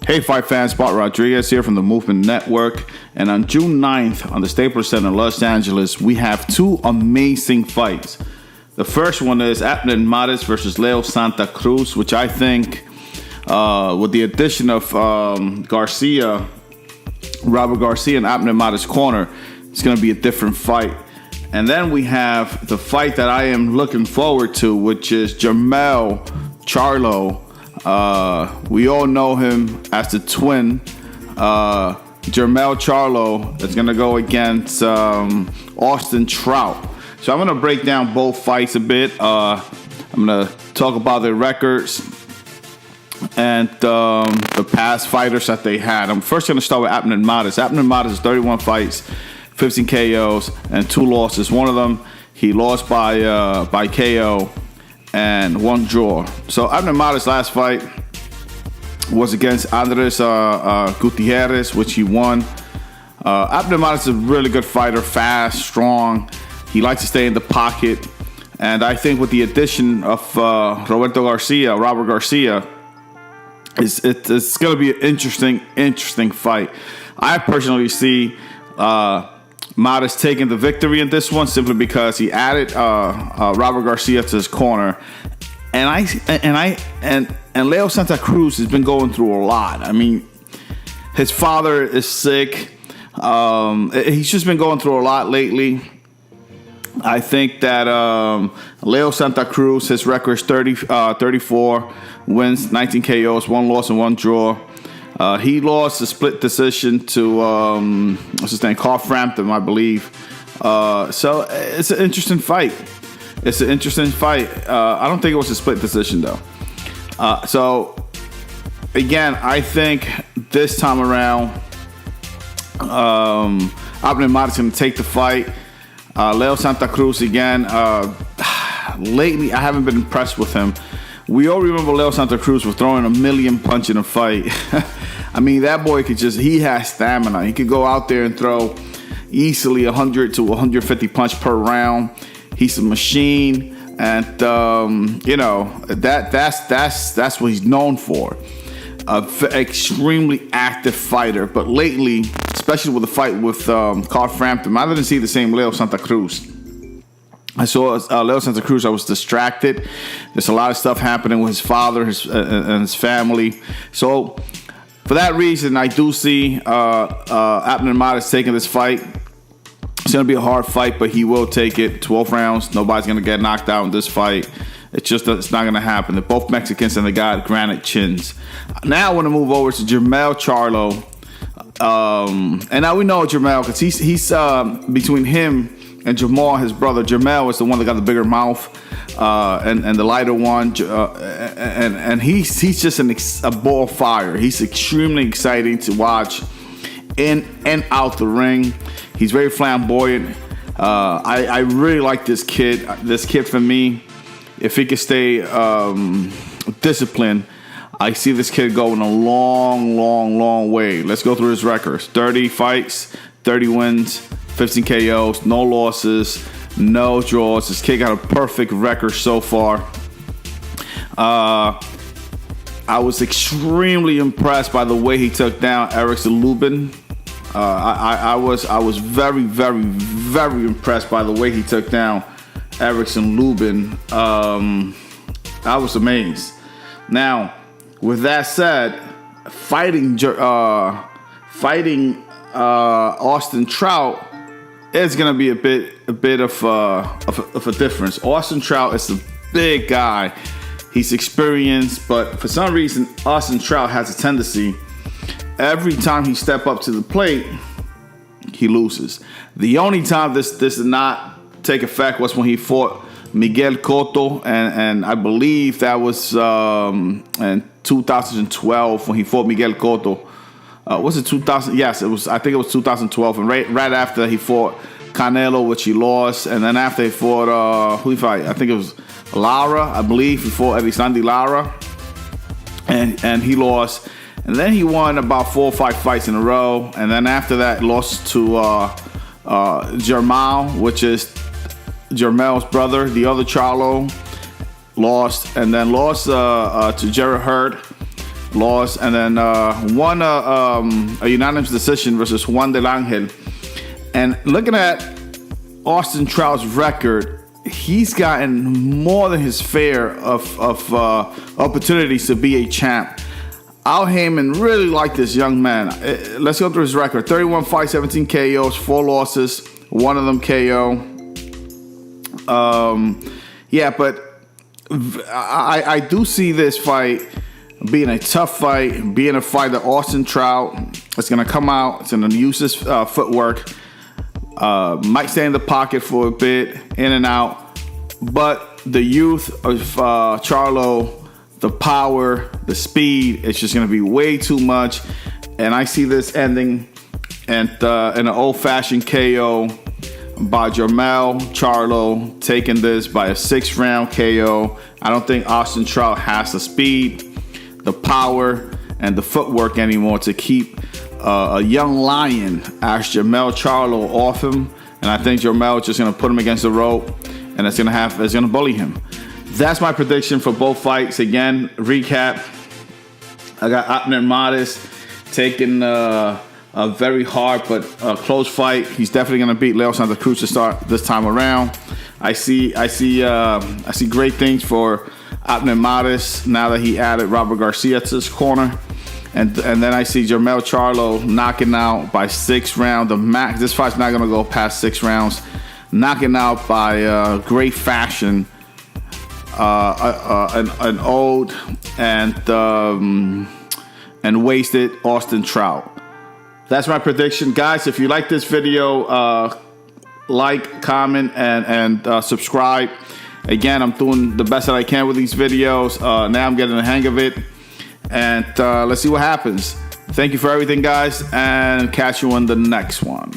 Hey, fight fans, Bart Rodriguez here from the Movement Network. And on June 9th, on the Staples Center in Los Angeles, we have two amazing fights. The first one is Abner Mares versus Leo Santa Cruz, which I think, with the addition of Robert Garcia in Abner Mares' corner, it's going to be a different fight. And then we have the fight that I am looking forward to, which is Trout Charlo. We all know him as the twin. Trout Charlo is going to go against Austin Trout. So I'm going to break down both fights a bit. I'm going to talk about their records and the past fighters that they had. I'm first going to start with Abner Mares. Abner Mares is 31 fights, 15 KOs, and 2 losses. One of them, he lost by KO. And 1 draw. So Abner Mares' last fight was against Andres Gutierrez, which he won. Abner Mares is a really good fighter, fast, strong. He likes to stay in the pocket. And I think with the addition of Robert Garcia, it's going to be an interesting fight. I personally see Mares taking the victory in this one simply because he added Robert Garcia to his corner, and Leo Santa Cruz has been going through a lot. I mean, his father is sick. He's just been going through a lot lately. I think that Leo Santa Cruz, his record is 34 wins, 19 KOs, 1 loss, and 1 draw. He lost a split decision to what's his name, Carl Frampton, I believe. So it's an interesting fight. I don't think it was a split decision though. So again, I think this time around, Abner Mares is going to take the fight. Leo Santa Cruz again. Lately, I haven't been impressed with him. We all remember Leo Santa Cruz was throwing a million punch in a fight. I mean, that boy he has stamina. He could go out there and throw easily 100 to 150 punch per round. He's a machine, and that's what he's known for. Extremely active fighter, but lately, especially with the fight with Carl Frampton, I didn't see the same Leo Santa Cruz. I saw Leo Santa Cruz. I was distracted. There's a lot of stuff happening with his father and his family. So for that reason, I do see Abner Mares taking this fight. It's going to be a hard fight, but he will take it. 12 rounds. Nobody's going to get knocked out in this fight. It's not going to happen. They're both Mexicans and they got granite chins. Now I want to move over to Trout Charlo. And now we know Trout because he's between him and Jamal, his brother. Jamal is the one that got the bigger mouth and the lighter one. And he's just a ball of fire. He's extremely exciting to watch in and out the ring. He's very flamboyant. I really like this kid. This kid, for me, if he can stay disciplined, I see this kid going a long way. Let's go through his records. 30 fights, 30 wins, 15 KOs, no losses, no draws. This kid got a perfect record so far. I was extremely impressed by the way he took down Erickson Lubin. I was very impressed by the way he took down Erickson Lubin. I was amazed. Now, with that said, fighting Austin Trout is going to be a bit of a difference. Austin Trout is a big guy. He's experienced, but for some reason, Austin Trout has a tendency. Every time he step up to the plate, he loses. The only time this did not take effect was when he fought Miguel Cotto, and I believe that was in 2012 when he fought Miguel Cotto. Was it 2000? Yes, it was. I think it was 2012, and right after he fought Canelo, which he lost, and then after he fought who he fight? I think it was Lara. I believe he fought Elisandi Lara, and he lost. And then he won about 4 or 5 fights in a row, and then after that lost to Jamal, which is Jamal's brother, the other Charlo. Lost, and then lost to Jarrett Hurd. lost, and then won a unanimous decision versus Juan del Angel. And looking at Austin Trout's record, he's gotten more than his share of opportunities to be a champ. Al Heyman really liked this young man. Let's go through his record. 31 fights, 17 KOs, 4 losses, one of them KO. Yeah, but I do see this fight being a tough fight, being a fight that Austin Trout is going to come out. It's going to use his footwork. Might stay in the pocket for a bit, in and out. But the youth of Charlo, the power, the speed, it's just going to be way too much. And I see this ending in an old-fashioned KO by Jermell Charlo, taking this by a 6th-round KO. I don't think Austin Trout has the speed, the power, and the footwork anymore to keep a young lion as Jermell Charlo off him. And I think Jermell is just going to put him against the rope, and it's going to bully him. That's my prediction for both fights. Again, recap. I got Abner Mares taking a very hard but close fight. He's definitely going to beat Leo Santa Cruz to start this time around. I see great things for Abner Mares now that he added Robert Garcia to his corner. And then I see Jermell Charlo knocking out by 6th round. The max. This fight's not going to go past 6 rounds. Knocking out by great fashion an old and wasted Austin Trout. That's my prediction, guys. If you like this video, like, comment, and subscribe. Again, I'm doing the best that I can with these videos. Now I'm getting the hang of it, and let's see what happens. Thank you for everything, guys, and catch you on the next one.